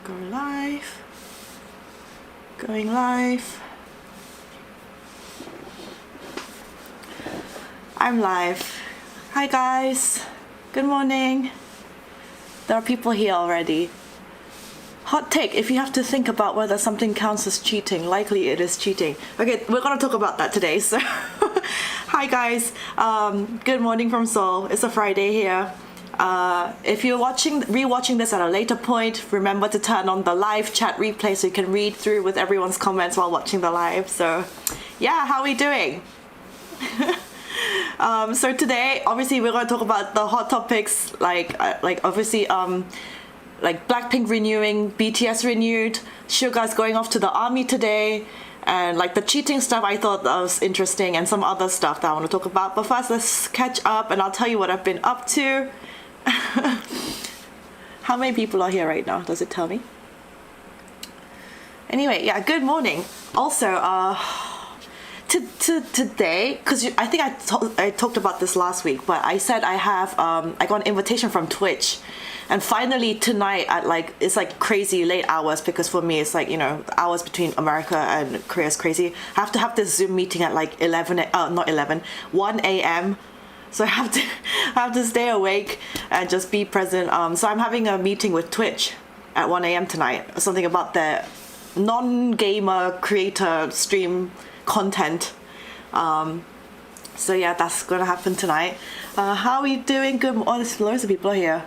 Go live. Going live. I'm live. Hi guys. Good morning. There are people here already. Hot take, if you have to think about whether something counts as cheating, likely it is cheating. Okay, we're gonna talk about that today. So hi guys. Good morning from Seoul. It's a Friday here. If you're rewatching this at a later point, remember to turn on the live chat replay so you can read through with everyone's comments while watching the live. So yeah, how are we doing? So today, obviously, we're going to talk about the hot topics, like obviously, like Blackpink renewing, BTS renewed, Suga's going off to the army today, and like the cheating stuff I thought that was interesting, and some other stuff that I want to talk about. But first, let's catch up, and I'll tell you what I've been up to. How many people are here right now? Does it tell me? Anyway, yeah, good morning. Also, today, because I think I talked about this last week, but I said I got an invitation from Twitch, and finally tonight at it's like crazy late hours, because for me it's like, you know, the hours between America and Korea is crazy. I have to have this Zoom meeting at like 1 a.m. So I have to stay awake and just be present. So I'm having a meeting with Twitch at 1 a.m. tonight, something about the non-gamer creator stream content. So yeah, that's gonna happen tonight. How are you doing? Good. Oh, there's loads of people here.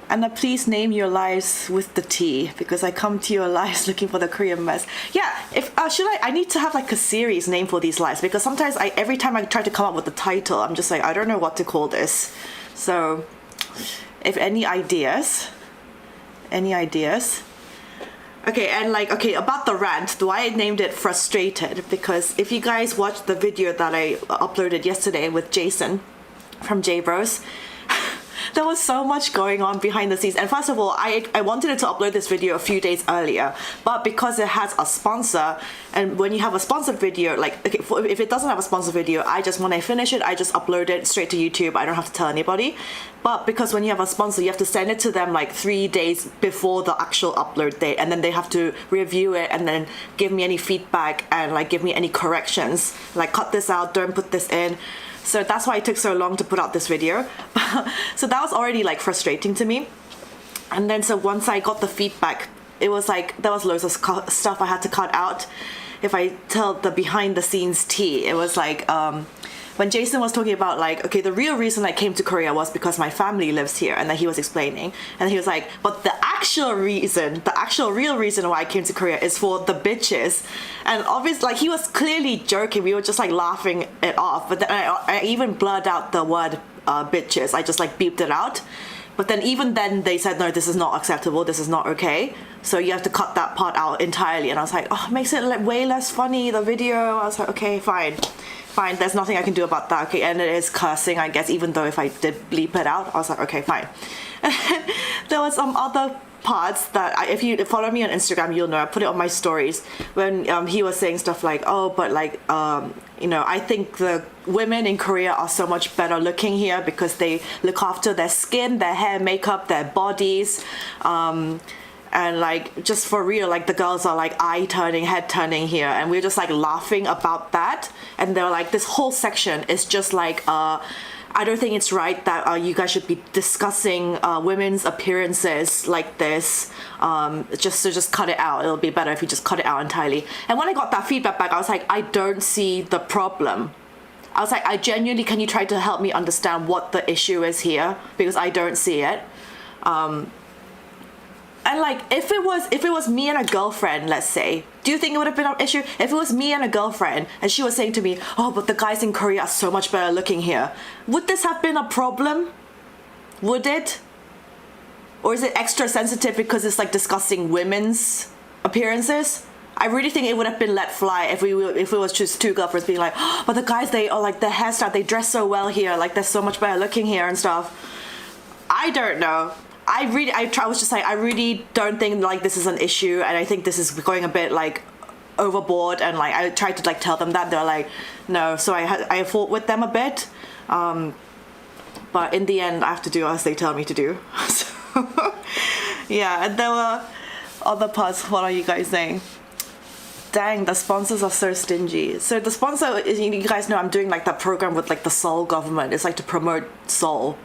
And please name your lives with the T, because I come to your lives looking for the Korean mess. Yeah, if I need to have like a series name for these lives, because sometimes every time I try to come up with the title, I'm just like, I don't know what to call this. So if any ideas. Okay, and about the rant, why I named it Frustrated, because if you guys watched the video that I uploaded yesterday with Jason from J Bros, there was so much going on behind the scenes. And first of all, I wanted to upload this video a few days earlier, but because it has a sponsor, and when you have a sponsored video, if it doesn't have a sponsored video, when I finish it, I just upload it straight to YouTube. I don't have to tell anybody. But because when you have a sponsor, you have to send it to them like 3 days before the actual upload date, and then they have to review it and then give me any feedback and give me any corrections, like cut this out, don't put this in. So that's why it took so long to put out this video. So that was already frustrating to me. And then so once I got the feedback, it was there was loads of stuff I had to cut out. If I tell the behind the scenes tea, it was when Jason was talking about okay, the real reason I came to Korea was because my family lives here, and then he was explaining, and he was like, but the actual real reason why I came to Korea is for the bitches. And obviously he was clearly joking, we were just laughing it off, but then I even blurred out the word bitches. I just beeped it out. But then even then they said, no, this is not acceptable, this is not okay, so you have to cut that part out entirely. And I was like, oh, it makes it way less funny, the video. I was like, okay, fine, there's nothing I can do about that. Okay, and it is cursing, I guess, even though if I did bleep it out, I was like, okay, fine. And then there was some other parts that if you follow me on Instagram, you'll know I put it on my stories, when he was saying stuff like, oh, but you know, I think the women in Korea are so much better looking here because they look after their skin, their hair, makeup, their bodies, and just for real, the girls are eye turning, head turning here, and we're just laughing about that. And they're this whole section is just I don't think it's right that you guys should be discussing women's appearances like this. Just cut it out. It'll be better if you just cut it out entirely. And when I got that feedback back, I was like, I don't see the problem. I was like, I genuinely, can you try to help me understand what the issue is here? Because I don't see it. And if it was me and a girlfriend, let's say, do you think it would have been an issue? If it was me and a girlfriend and she was saying to me, oh, but the guys in Korea are so much better looking here, would this have been a problem? Would it? Or is it extra sensitive because it's discussing women's appearances? I really think it would have been let fly if it was just two girlfriends being like, oh, but the guys, they are their hairstyle, they dress so well here, they're so much better looking here and stuff. I don't know. I was just I really don't think this is an issue, and I think this is going a bit overboard, and I tried to tell them that. They're like, no. So I fought with them a bit, but in the end I have to do as they tell me to do. So, yeah, and there were Other parts, what are you guys saying? Dang, the sponsors are so stingy. So the sponsor is, you guys know I'm doing like that program with like the Seoul government. It's like to promote Seoul.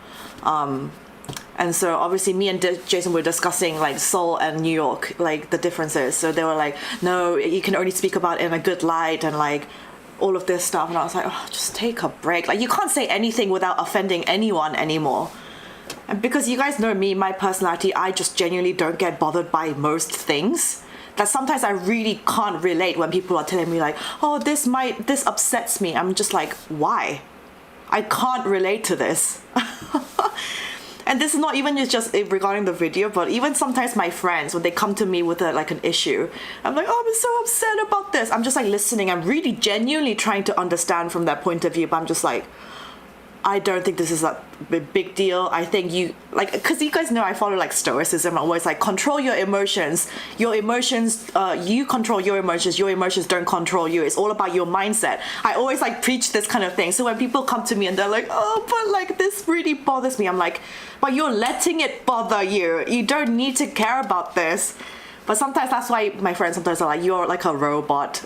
And so obviously me and Jason were discussing like Seoul and New York, like the differences. So they were like, no, you can only speak about it in a good light and like all of this stuff. And I was like, oh, just take a break. Like you can't say anything without offending anyone anymore. And because you guys know me, my personality, I just genuinely don't get bothered by most things. That sometimes I really can't relate when people are telling me like, oh, this upsets me. I'm just like, why? I can't relate to this. And this is not even just regarding the video, but even sometimes my friends, when they come to me with like an issue, I'm like, oh, I'm so upset about this. I'm just like listening. I'm really genuinely trying to understand from their point of view, but I'm just like, I don't think this is a big deal. I think you, like, because you guys know I follow like stoicism. I'm always like, control your emotions. Your emotions, you control your emotions don't control you. It's all about your mindset. I always like preach this kind of thing. So when people come to me and they're like, oh, but like this really bothers me. I'm like, but you're letting it bother you. You don't need to care about this. But sometimes that's why my friends sometimes are like, you're like a robot.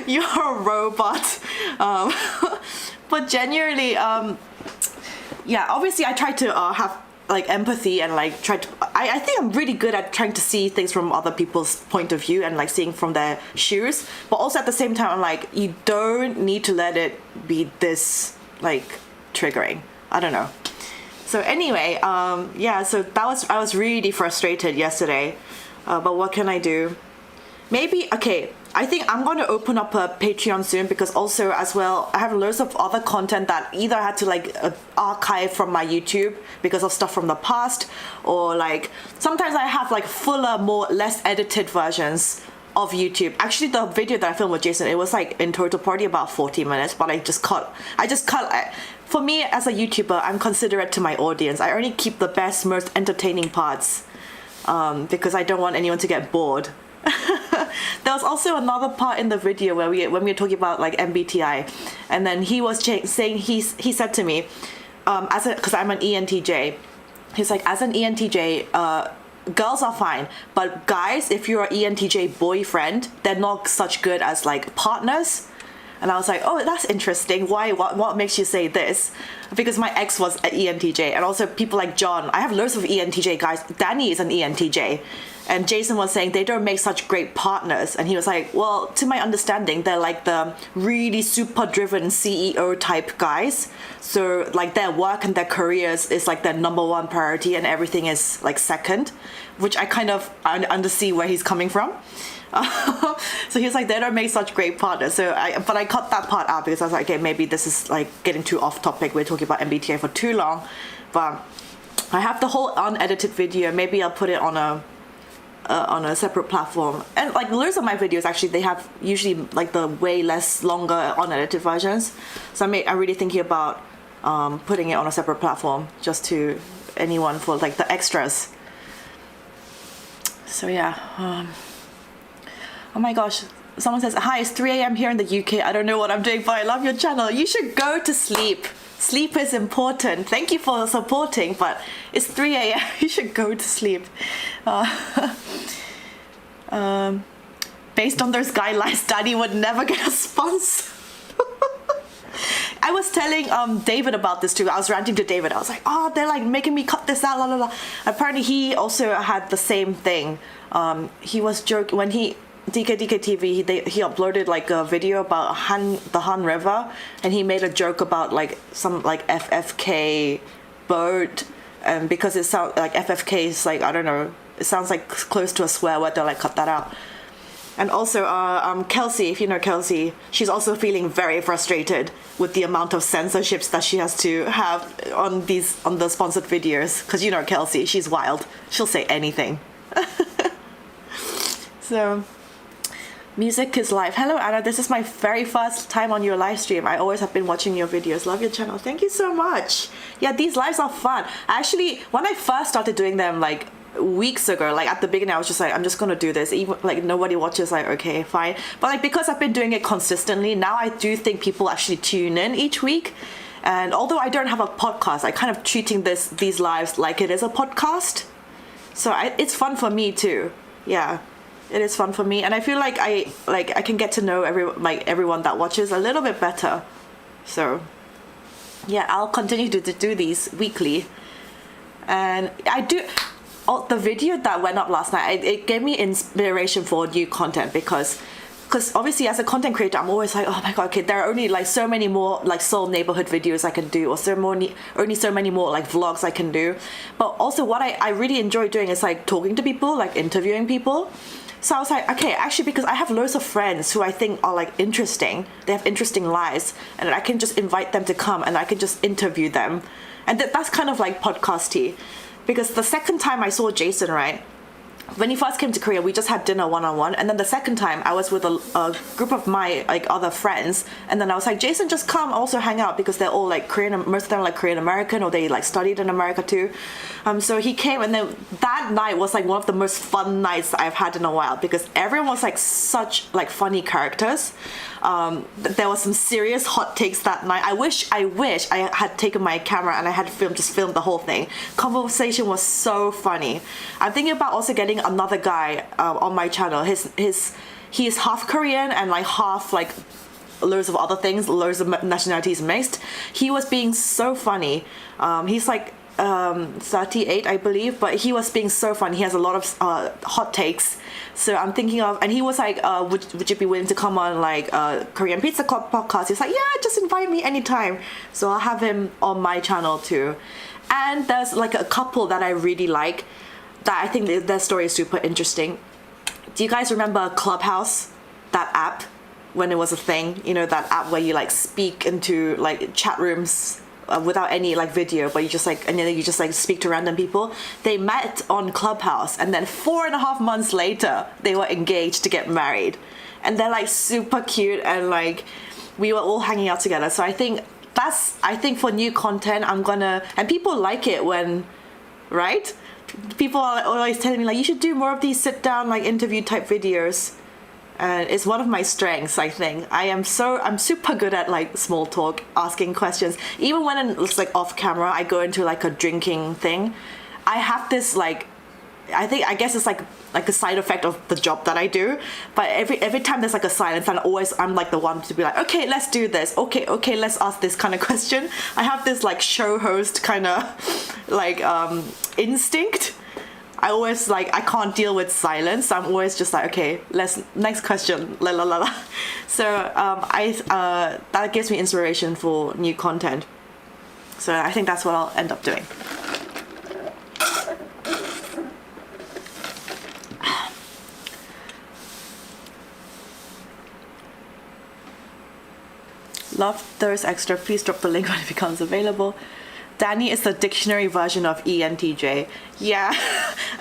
You're a robot. But genuinely, yeah, obviously I try to have like empathy and like try to, I think I'm really good at trying to see things from other people's point of view and like seeing from their shoes. But also at the same time, I'm like, you don't need to let it be this like triggering. I don't know. So anyway, yeah, so I was really frustrated yesterday. But what can I do? Maybe, okay, I think I'm going to open up a Patreon soon because also as well, I have loads of other content that either I had to like archive from my YouTube because of stuff from the past, or like sometimes I have like fuller, less edited versions of YouTube. Actually, the video that I filmed with Jason, it was like in total probably about 40 minutes, but I just cut. For me as a YouTuber, I'm considerate to my audience. I only keep the best, most entertaining parts because I don't want anyone to get bored. There was also another part in the video where when we were talking about like MBTI, and then he was saying he said to me, because I'm an ENTJ, he's like, as an ENTJ, girls are fine, but guys, if you're an ENTJ boyfriend, they're not such good as like partners. And I was like, oh, that's interesting. Why? What makes you say this? Because my ex was an ENTJ, and also people like John. I have loads of ENTJ guys. Danny is an ENTJ. And Jason was saying they don't make such great partners. And he was like, well, to my understanding, they're like the really super driven CEO type guys. So like their work and their careers is like their number one priority and everything is like second, which I kind of understand where he's coming from. So he was like, they don't make such great partners. But I cut that part out because I was like, okay, maybe this is like getting too off topic. We're talking about MBTI for too long. But I have the whole unedited video. Maybe I'll put it on a separate platform. And like loads of my videos actually, they have usually like the way less longer unedited versions. So I'm really thinking about putting it on a separate platform just to anyone for like the extras. So yeah. Oh my gosh, someone says, hi, it's 3 a.m. here in the UK. I don't know what I'm doing, but I love your channel. You should go to sleep. Sleep is important. Thank you for supporting, but it's 3 a.m. You should go to sleep. Based on those guidelines, Daddy would never get a sponsor. I was telling David about this too. I was ranting to David. I was like, oh, they're like making me cut this out, la la la. Apparently he also had the same thing. He was joking when DK TV, he uploaded like a video about the Han River, and he made a joke about like some like FFK boat, and because it sounds like FFK is like, I don't know, it sounds like close to a swear word, they'll like cut that out. And also Kelsey, if you know Kelsey, she's also feeling very frustrated with the amount of censorships that she has to have on the sponsored videos, because you know Kelsey, she's wild, she'll say anything. So music is life. Hello Anna, this is my very first time on your live stream. I always have been watching your videos. Love your channel. Thank you so much. Yeah, these lives are fun. Actually, when I first started doing them like weeks ago, like at the beginning I was just like, I'm just gonna do this, even like nobody watches, like okay fine, but like because I've been doing it consistently now, I do think people actually tune in each week. And although I don't have a podcast, I kind of treating these lives like it is a podcast. So it's fun for me too. Yeah, it is fun for me, and I feel like I can get to know everyone that watches a little bit better. So yeah, I'll continue to do these weekly, and I do. Oh, the video that went up last night, it gave me inspiration for new content because obviously as a content creator, I'm always like, oh my god, okay, there are only like so many more like Seoul neighborhood videos I can do, or only so many more like vlogs I can do. But also what I really enjoy doing is like talking to people, like interviewing people. So I was like, okay, actually, because I have loads of friends who I think are like interesting, they have interesting lives, and I can just invite them to come and I can just interview them. And that's kind of like podcasty. Because the second time I saw Jason, right, when he first came to Korea, we just had dinner one-on-one, and then the second time I was with a group of my like other friends, and then I was like, Jason, just come also hang out, because they're all like Korean, most of them are like Korean American, or they like studied in America too. So he came, and then that night was like one of the most fun nights I've had in a while, because everyone was like such like funny characters. There was some serious hot takes that night. I wish I had taken my camera and I had filmed the whole thing. Conversation was so funny. I'm thinking about also getting another guy on my channel. He is half Korean and like half like loads of other things, loads of nationalities mixed. He was being so funny. He's like 38, I believe, but he was being so funny. He has a lot of hot takes. So I'm thinking of, and he was like, would you be willing to come on like Korean Pizza Club podcast? He's like, yeah, just invite me anytime. So I'll have him on my channel too. And there's like a couple that I really like, that I think their story is super interesting. Do you guys remember Clubhouse, that app, when it was a thing? You know, that app where you like speak into like chat rooms without any like video, but you just like, and then you just like speak to random people. They met on Clubhouse, and then 4.5 months later they were engaged to get married, and they're like super cute, and like we were all hanging out together. So I think for new content, and people like it when, right? People are always telling me like, you should do more of these sit down like interview type videos. And it's one of my strengths, I think. I'm super good at like small talk, asking questions. Even when it's like off camera, I go into like a drinking thing. I have this like, I guess it's like a side effect of the job that I do. But every time there's like a silence, and I'm like the one to be like, okay, let's do this. Okay, let's ask this kind of question. I have this like show host kind of like instinct. I always like, I can't deal with silence. So I'm always just like, okay, next question, la la la la. So that gives me inspiration for new content. So I think that's what I'll end up doing. Love Thirst Extra. Please drop the link when it becomes available. Danny is the dictionary version of ENTJ. Yeah.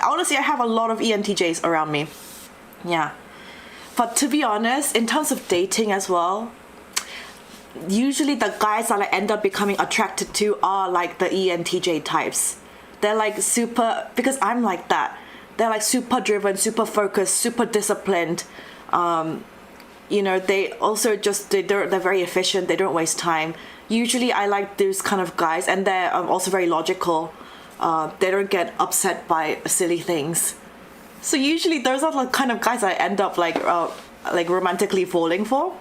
Honestly, I have a lot of ENTJs around me. Yeah. But to be honest, in terms of dating as well, usually the guys that I end up becoming attracted to are like the ENTJ types. They're like super, because I'm like that. They're like super driven, super focused, super disciplined. You know, they also just, they're very efficient. They don't waste time. Usually I like those kind of guys, and they're also very logical. They don't get upset by silly things. So usually those are the kind of guys I end up like romantically falling for.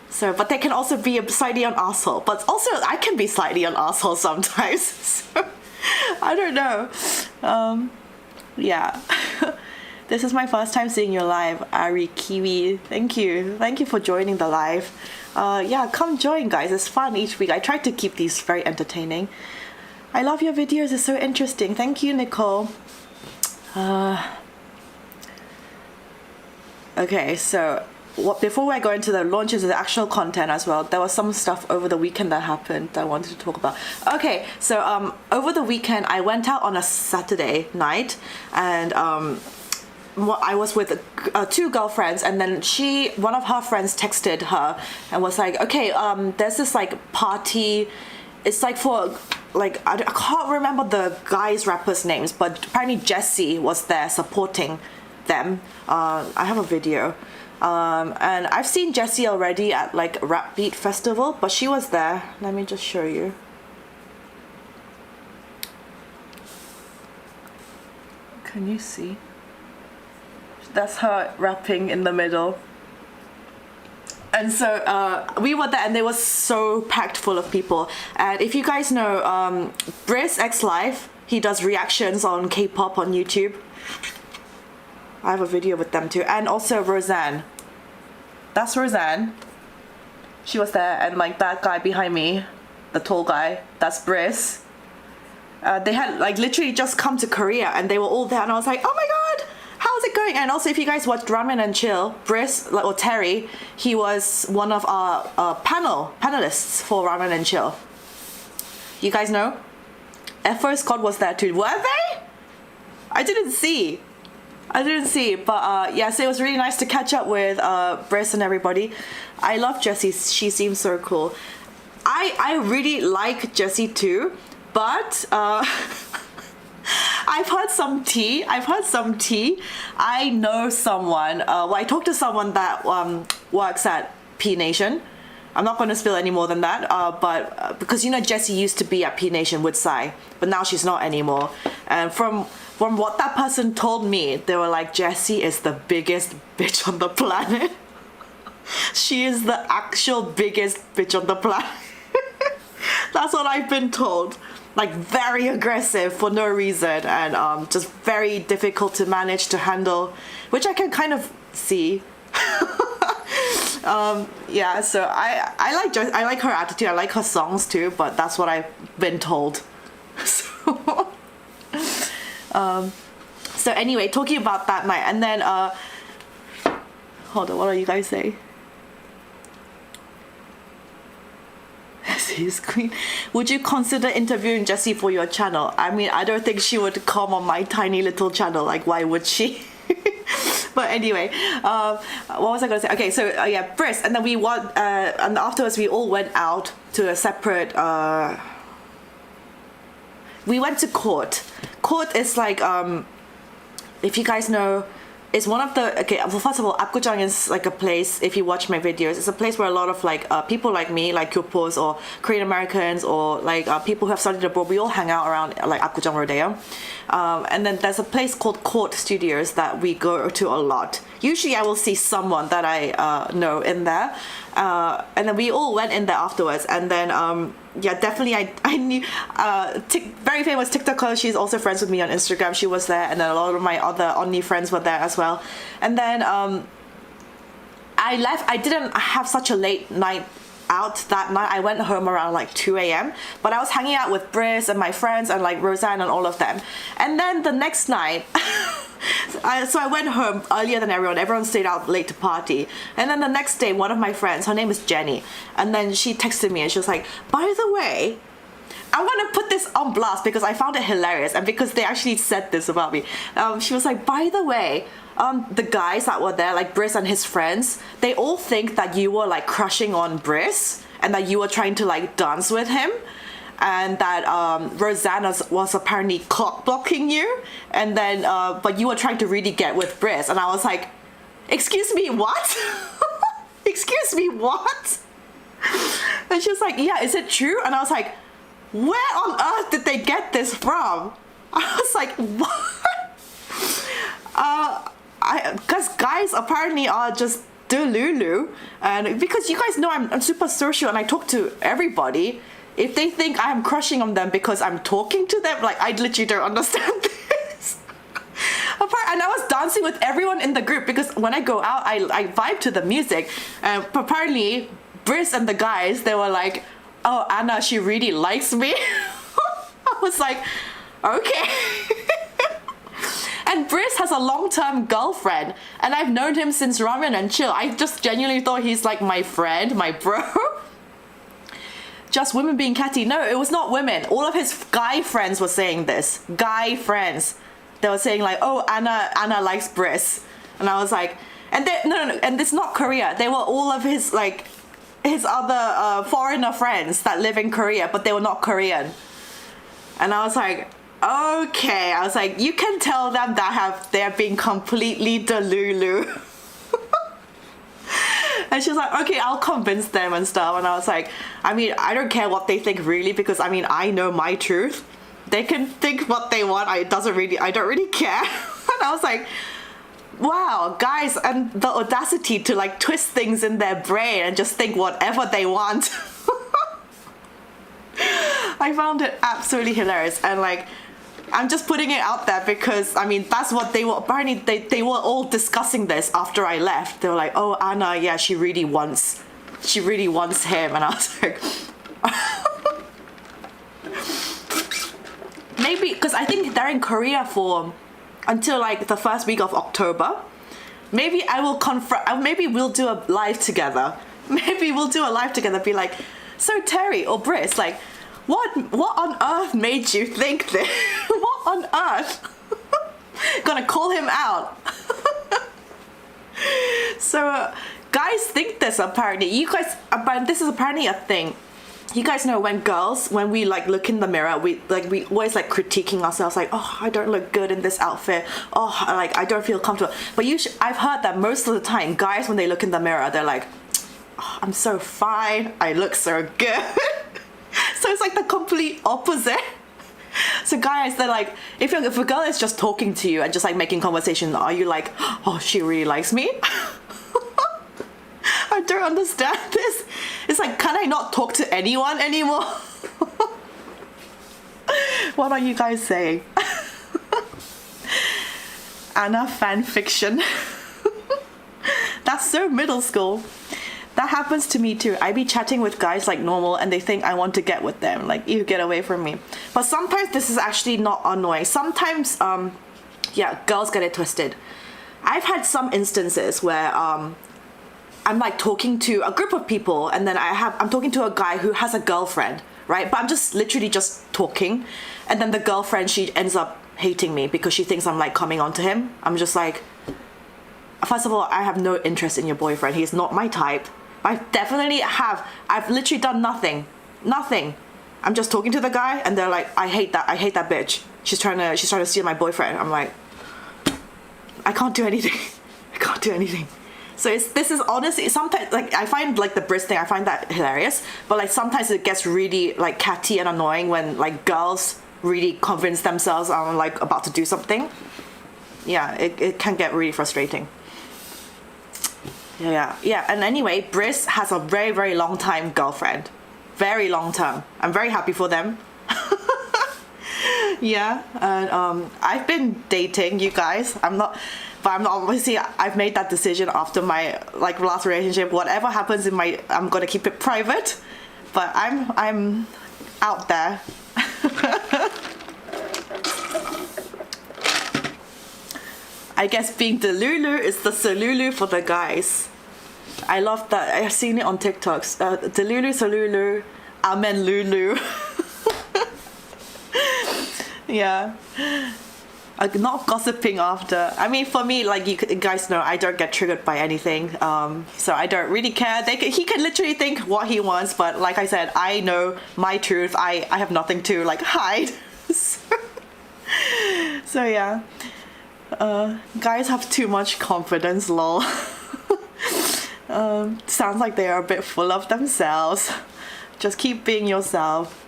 So, but they can also be slightly an asshole. But also I can be slightly an asshole sometimes. So, I don't know. Yeah. This is my first time seeing your live, Ari Kiwi. Thank you for joining the live. Yeah, come join, guys. It's fun each week. I try to keep these very entertaining. I love your videos. It's so interesting. Thank you, Nicole. Okay, so before I go into the launches of the actual content as well, there was some stuff over the weekend that happened that I wanted to talk about. Okay, so over the weekend I went out on a Saturday night, and I was with two girlfriends, and then one of her friends texted her and was like, okay, there's this like party. It's like for like, I can't remember the guys' rappers' names, but apparently Jessi was there supporting them. I have a video. And I've seen Jessi already at like Rap Beat Festival, but she was there. Let me just show you. Can you see? That's her rapping in the middle. And so we were there, and they were so packed full of people. And if you guys know Briss X Live, he does reactions on K-pop on YouTube. I have a video with them too. And also Roseanne. That's Roseanne. She was there, and like that guy behind me, the tall guy, that's Briss. They had like literally just come to Korea, and they were all there, and I was like, oh my god, how's it going? And also, if you guys watched Ramen and Chill, Briss, or Terry, he was one of our panelists for Ramen and Chill. You guys know? F1 Scott was there too. Were they? I didn't see, but yeah, so it was really nice to catch up with Briss and everybody. I love Jessi. She seems so cool. I really like Jessi too, but I've heard some tea. I know someone. Well, I talked to someone that works at P Nation. I'm not going to spill any more than that, but because you know Jessi used to be at P Nation with Psy, but now she's not anymore. And from what that person told me, they were like, Jessi is the biggest bitch on the planet. She is the actual biggest bitch on the planet. That's what I've been told. Like very aggressive for no reason, and just very difficult to manage to handle, which I can kind of see. Yeah, so I like her attitude. I like her songs too, but that's what I've been told. So anyway, talking about that night, and then hold on, what are you guys saying? His queen. Would you consider interviewing Jessi for your channel? I mean, I don't think she would come on my tiny little channel. Like, why would she? But anyway, what was I going to say? Okay, so yeah, Briss, and then and afterwards we all went out to a separate. We went to Court. Court is like, if you guys know, it's one of the, okay, well, first of all, Apgujeong is like a place, if you watch my videos, it's a place where a lot of like people like me, like Kyopos or Korean Americans or like people who have studied abroad, we all hang out around like Apgujeong Rodeo. And then there's a place called Court Studios that we go to a lot. Usually I will see someone that I know in there. And then we all went in there afterwards, and then yeah, definitely I knew very famous TikToker, she's also friends with me on Instagram, she was there, and then a lot of my other Onni friends were there as well. And then I left. I didn't have such a late night out that night. I went home around like 2 a.m. but I was hanging out with Briss and my friends and like Roseanne and all of them. And then the next night so I went home earlier than everyone stayed out late to party. And then the next day, one of my friends, her name is Jenny, and then she texted me and she was like, by the way, I want to put this on blast because I found it hilarious, and because they actually said this about me. She was like, by the way, the guys that were there, like Briss and his friends, they all think that you were like crushing on Briss and that you were trying to like dance with him, and that Rosanna was apparently cock blocking you, and then but you were trying to really get with Briss. And I was like, excuse me, what? Excuse me, what? And she was like, yeah, is it true? And I was like, where on earth did they get this from? I was like, what? Because guys apparently are just delulu, and because you guys know I'm super social and I talk to everybody. If they think I'm crushing on them because I'm talking to them, like, I literally don't understand this. And I was dancing with everyone in the group because when I go out, I vibe to the music. And apparently, Briss and the guys, they were like, oh, Anna, she really likes me. I was like, okay. And Briss has a long-term girlfriend, and I've known him since Ramen and Chill. I just genuinely thought he's like my friend, my bro. Just women being catty. No, it was not women. All of his guy friends were saying this. Guy friends. They were saying like, oh, Anna likes Briss. And I was like, and they, no, and it's not Korea. They were all of his like, his other foreigner friends that live in Korea, but they were not Korean. And I was like, okay. I was like, you can tell them that they're being completely delulu. And she was like, okay, I'll convince them and stuff. And I was like, I mean, I don't care what they think really, because I mean, I know my truth. They can think what they want. I don't really care. And I was like, wow, guys, and the audacity to like twist things in their brain and just think whatever they want. I found it absolutely hilarious. And like, I'm just putting it out there because, I mean, that's what they were. Apparently, they were all discussing this after I left. They were like, oh, Anna, yeah, she really wants him. And I was like, maybe, because I think they're in Korea for until like the first week of October. Maybe I will maybe we'll do a live together. Maybe we'll do a live together, be like, so Terry or Briss, like, what on earth made you think this? What on earth? Gonna call him out. So guys think this apparently. This is apparently a thing. You guys know when we like look in the mirror, we always like critiquing ourselves, like, oh, I don't look good in this outfit. Oh, like I don't feel comfortable. But I've heard that most of the time, guys, when they look in the mirror, they're like, oh, I'm so fine. I look so good. So it's like the complete opposite. So guys, they're like, if a girl is just talking to you and just like making conversation, are you like, oh, she really likes me? I don't understand this. It's like, can I not talk to anyone anymore? What are you guys saying? Anna fan fiction. That's so middle school. That happens to me too. I be chatting with guys like normal and they think I want to get with them. Like, you get away from me. But sometimes this is actually not annoying. Sometimes, yeah, girls get it twisted. I've had some instances where I'm like talking to a group of people and then I'm talking to a guy who has a girlfriend, right? But I'm just literally just talking. And then the girlfriend, she ends up hating me because she thinks I'm like coming on to him. I'm just like, first of all, I have no interest in your boyfriend. He's not my type. I've literally done nothing. I'm just talking to the guy and they're like, I hate that bitch. She's trying to steal my boyfriend. I'm like, I can't do anything. So this is honestly, sometimes, like, I find like the Briss thing, I find that hilarious, but like sometimes it gets really like catty and annoying when like girls really convince themselves I'm like about to do something. Yeah, it can get really frustrating. Yeah. And anyway, Briss has a very, very long time girlfriend. Very long term. I'm very happy for them. Yeah, and I've been dating, you guys. I'm not obviously. I've made that decision after my like last relationship. Whatever happens I'm gonna keep it private. But I'm out there. I guess being the Lulu is the Salulu for the guys. I love that. I've seen it on TikToks. The Lulu, Salulu, Amen Lulu. Yeah. Not gossiping after. I mean, for me, like you guys know, I don't get triggered by anything. So I don't really care. He can literally think what he wants, but like I said, I know my truth. I have nothing to like hide. So yeah. Guys have too much confidence, lol. Sounds like they are a bit full of themselves. Just keep being yourself.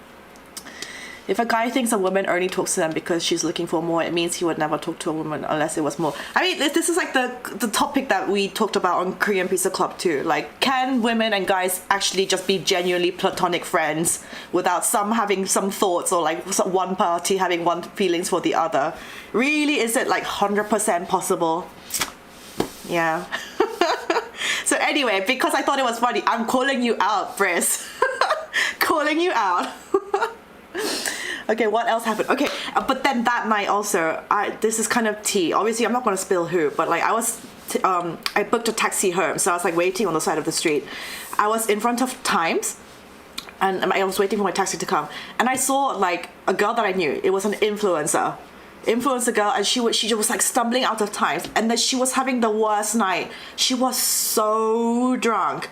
If a guy thinks a woman only talks to them because she's looking for more, it means he would never talk to a woman unless it was more. I mean, this is like the topic that we talked about on Korean Pizza Club too. Like, can women and guys actually just be genuinely platonic friends without some having some thoughts or like one party having one feelings for the other? Really, is it like 100% possible? Yeah. So anyway, because I thought it was funny, I'm calling you out, Briss. Calling you out. Okay, what else happened? Okay, but then that night also, this is kind of tea. Obviously, I'm not going to spill who, but like I booked a taxi home, so I was like waiting on the side of the street. I was in front of Times, and I was waiting for my taxi to come, and I saw like a girl that I knew. It was an influencer girl, and she was like stumbling out of Times, and then she was having the worst night. She was so drunk,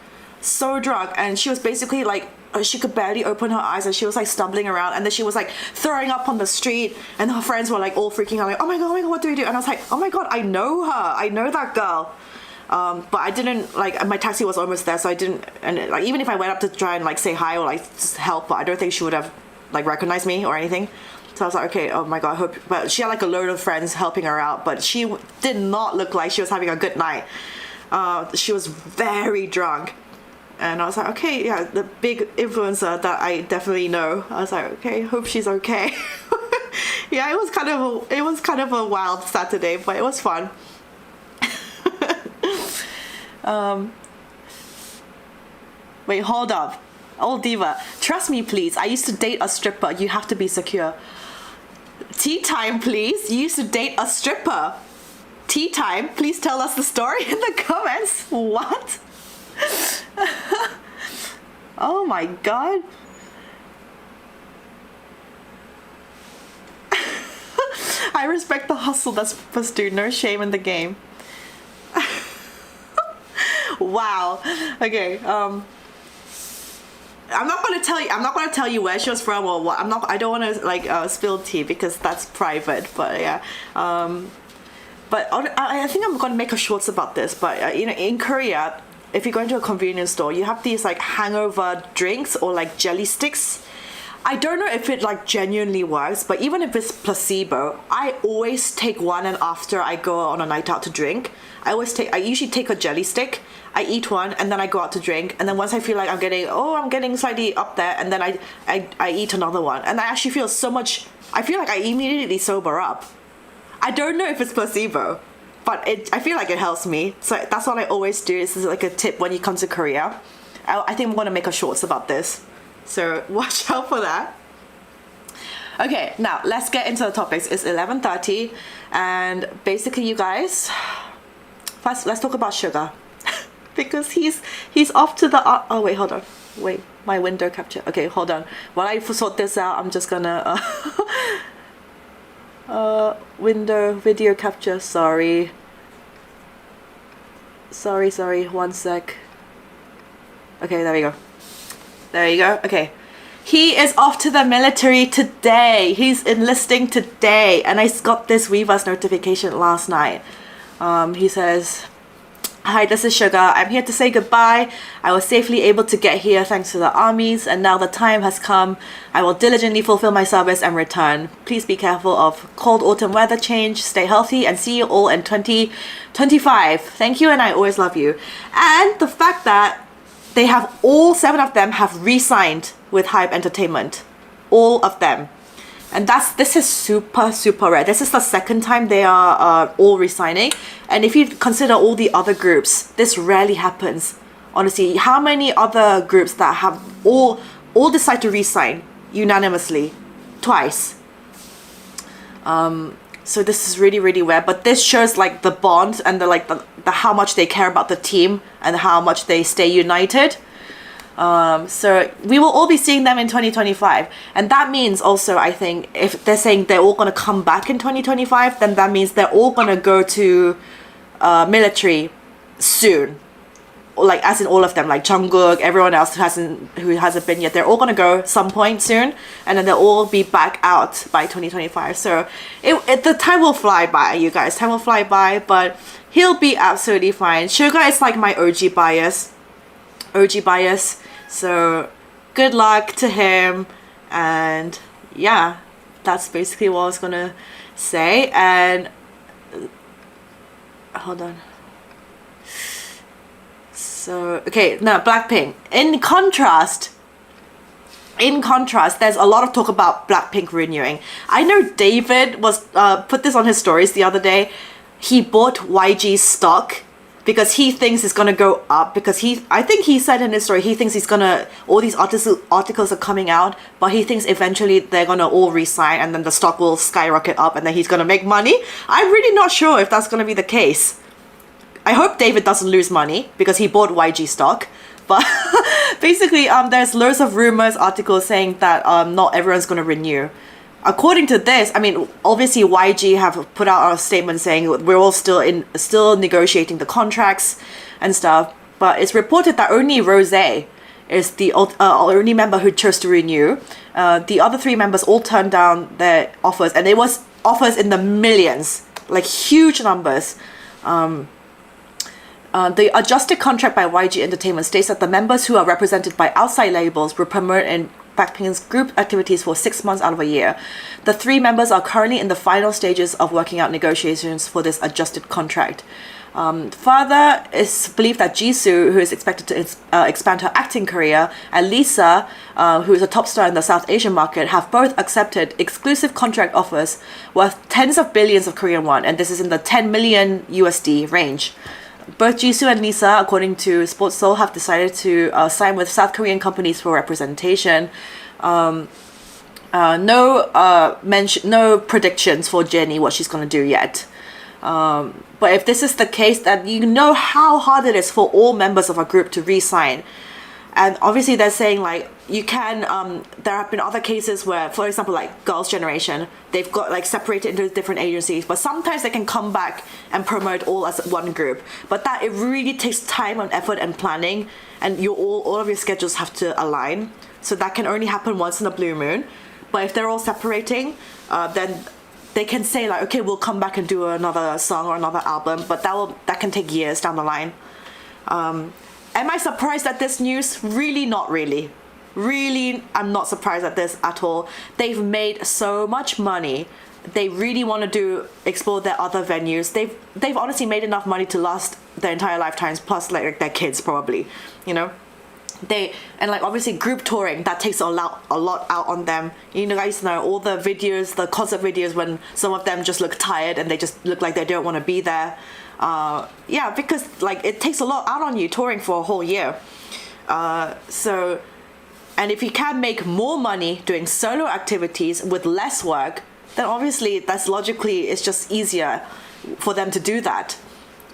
and she was basically like, she could barely open her eyes and she was like stumbling around, and then she was like throwing up on the street, and her friends were like all freaking out, like, oh my god, what do we do? And I was like, oh my god, I know her, I know that girl. But I didn't, like, my taxi was almost there, so I didn't, and like even if I went up to try and like say hi or like just help, but I don't think she would have like recognized me or anything. So I was like, okay, oh my god, I hope. But she had like a load of friends helping her out, but she did not look like she was having a good night. She was very drunk. And I was like, okay, yeah, the big influencer that I definitely know. I was like, okay, hope she's okay. Yeah, it was kind of a wild Saturday, but it was fun. Wait, hold up. Old diva, trust me please. I used to date a stripper. You have to be secure. Tea time, please. You used to date a stripper. Tea time, please tell us the story in the comments. What? Oh my god. I respect the hustle that's pursued. No shame in the game. Wow. Okay. I'm not gonna tell you where she was from or what. I don't want to like spill tea because that's private. But yeah. But I think I'm gonna make a shorts about this. But you know, in Korea, if you go into a convenience store, you have these like hangover drinks or like jelly sticks. I don't know if it like genuinely works, but even if it's placebo, I always take one, and after I go on a night out to drink, I usually take a jelly stick, I eat one, and then I go out to drink, and then once I feel like I'm getting slightly up there, and then I eat another one, and I actually feel I feel like I immediately sober up. I don't know if it's placebo, but I feel like it helps me. So that's what I always do. This is like a tip when you come to Korea. I think I'm gonna make a shorts about this. So watch out for that. Okay, now let's get into the topics. It's 11:30, and basically, you guys, first let's talk about Suga, because he's off to the. Oh wait, hold on. Wait, my window capture. Okay, hold on. While I sort this out, I'm just gonna window video capture. Sorry. 1 sec. Okay, there we go. There you go. Okay. He is off to the military today. He's enlisting today. And I got this Weverse notification last night. He says, "Hi, this is Suga. I'm here to say goodbye. I was safely able to get here thanks to the armies, and now the time has come. I will diligently fulfill my service and return. Please be careful of cold autumn weather change. Stay healthy and see you all in 2025. Thank you, and I always love you." And the fact that they have all 7 of them have re-signed with Hype Entertainment. All of them. And this is super, super rare. This is the second time they are all resigning. And if you consider all the other groups, this rarely happens. Honestly, how many other groups that have all decide to resign unanimously? Twice. So this is really, really rare. But this shows like the bond and the how much they care about the team and how much they stay united. So we will all be seeing them in 2025, and that means also, I think, if they're saying they're all going to come back in 2025, then that means they're all going to go to military soon, like as in all of them, like Jungkook, everyone else who hasn't been yet, they're all going to go some point soon, and then they'll all be back out by 2025. So the time will fly by, you guys. Time will fly by, but he'll be absolutely fine. Suga is like my OG bias. So good luck to him, and yeah, that's basically what I was gonna say. And hold on. So okay, now Blackpink. In contrast, there's a lot of talk about Blackpink renewing. I know David was put this on his stories the other day. He bought YG's stock because he thinks it's gonna go up, because I think he said in his story, he thinks all these articles are coming out, but he thinks eventually they're gonna all resign and then the stock will skyrocket up and then he's gonna make money. I'm really not sure if that's gonna be the case. I hope David doesn't lose money because he bought YG stock. But basically, there's loads of rumors, articles saying that not everyone's gonna renew. According to this, I mean, obviously YG have put out a statement saying we're all still negotiating the contracts and stuff. But it's reported that only Rose is the only member who chose to renew. The other 3 members all turned down their offers, and it was offers in the millions, like huge numbers. The adjusted contract by YG Entertainment states that the members who are represented by outside labels will Blackpink's group activities for 6 months out of a year. The 3 members are currently in the final stages of working out negotiations for this adjusted contract. Further, it's believed that Jisoo, who is expected to expand her acting career, and Lisa, who is a top star in the South Asian market, have both accepted exclusive contract offers worth tens of billions of Korean won, and this is in the 10 million USD range. Both Jisoo and Lisa, according to Sports Seoul, have decided to sign with South Korean companies for representation. No predictions for Jennie, what she's going to do yet. But if this is the case, then you know how hard it is for all members of a group to re-sign. And obviously they're saying like, you can, there have been other cases where, for example, like Girls' Generation, they've got like separated into different agencies, but sometimes they can come back and promote all as one group. But that, it really takes time and effort and planning, and all of your schedules have to align. So that can only happen once in a blue moon. But if they're all separating, then they can say like, okay, we'll come back and do another song or another album, but that can take years down the line. Am I surprised at this news? Really, not really. Really, I'm not surprised at this at all. They've made so much money. They really want to explore their other venues. They've honestly made enough money to last their entire lifetimes, plus like their kids probably, you know. And like obviously group touring, that takes a lot out on them. You know, guys know all the videos, the concert videos when some of them just look tired and they just look like they don't want to be there. Yeah, because like it takes a lot out on you touring for a whole year. And if you can make more money doing solo activities with less work, then obviously that's logically, it's just easier for them to do that.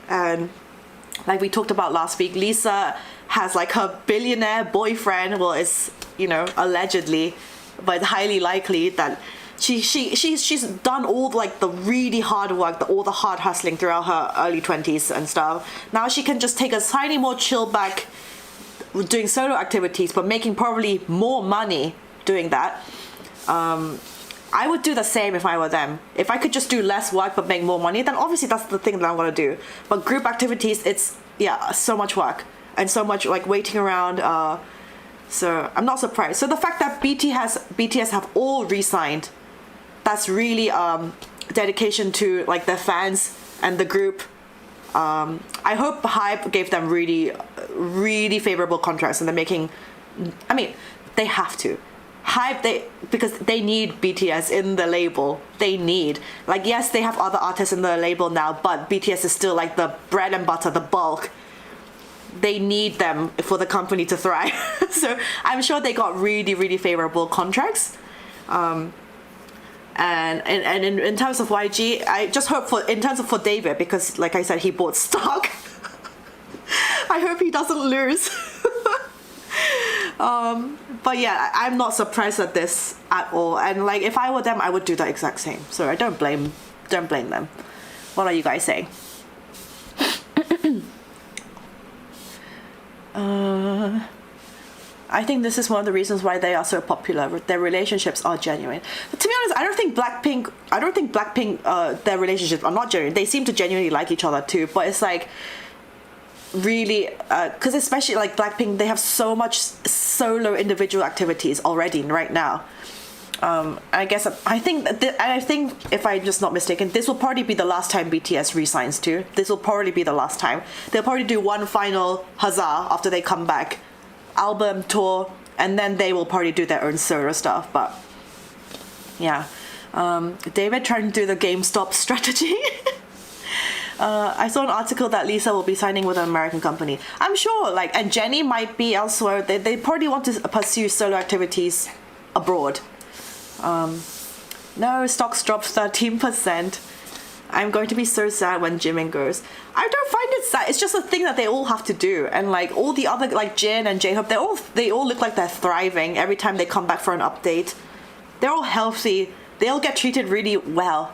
And like we talked about last week, Lisa has like her billionaire boyfriend, well, it's, you know, allegedly, but highly likely that she's done all like the really hard work, all the hard hustling throughout her early 20s and stuff. Now she can just take a tiny more chill back doing solo activities, but making probably more money doing that. I would do the same if I were them. If I could just do less work but make more money, then obviously that's the thing that I want to do. But group activities, it's, yeah, so much work and so much like waiting around. So I'm not surprised. So the fact that BTS have all re-signed, that's really dedication to like their fans and the group. I hope Hype gave them really, really favorable contracts, and they're making, I mean, they have to. Hype, because they need BTS in the label. They need, like, yes, they have other artists in the label now, but BTS is still like the bread and butter, the bulk. They need them for the company to thrive. So I'm sure they got really, really favorable contracts. And in terms of YG, I just hope in terms of for David, because like I said, he bought stock. I hope he doesn't lose. But yeah, I'm not surprised at this at all. And like, if I were them, I would do the exact same. So I don't blame them. What are you guys saying? I think this is one of the reasons why they are so popular. Their relationships are genuine. But to be honest, I don't think Blackpink, their relationships are not genuine. They seem to genuinely like each other too. But it's like, really, because especially like Blackpink, they have so much solo individual activities already right now. I think if I'm just not mistaken, this will probably be the last time BTS resigns too. This will probably be the last time. They'll probably do one final huzzah after they come back, album tour, and then they will probably do their own solo stuff. But yeah, David trying to do the GameStop strategy. I saw an article that Lisa will be signing with an American company. I'm sure, like, and Jennie might be elsewhere. They probably want to pursue solo activities abroad. No, stocks dropped 13%. I'm going to be so sad when Jimin goes. I don't find it sad. It's just a thing that they all have to do. And like all the other, like Jin and J-Hope, they all look like they're thriving every time they come back for an update. They're all healthy. They all get treated really well.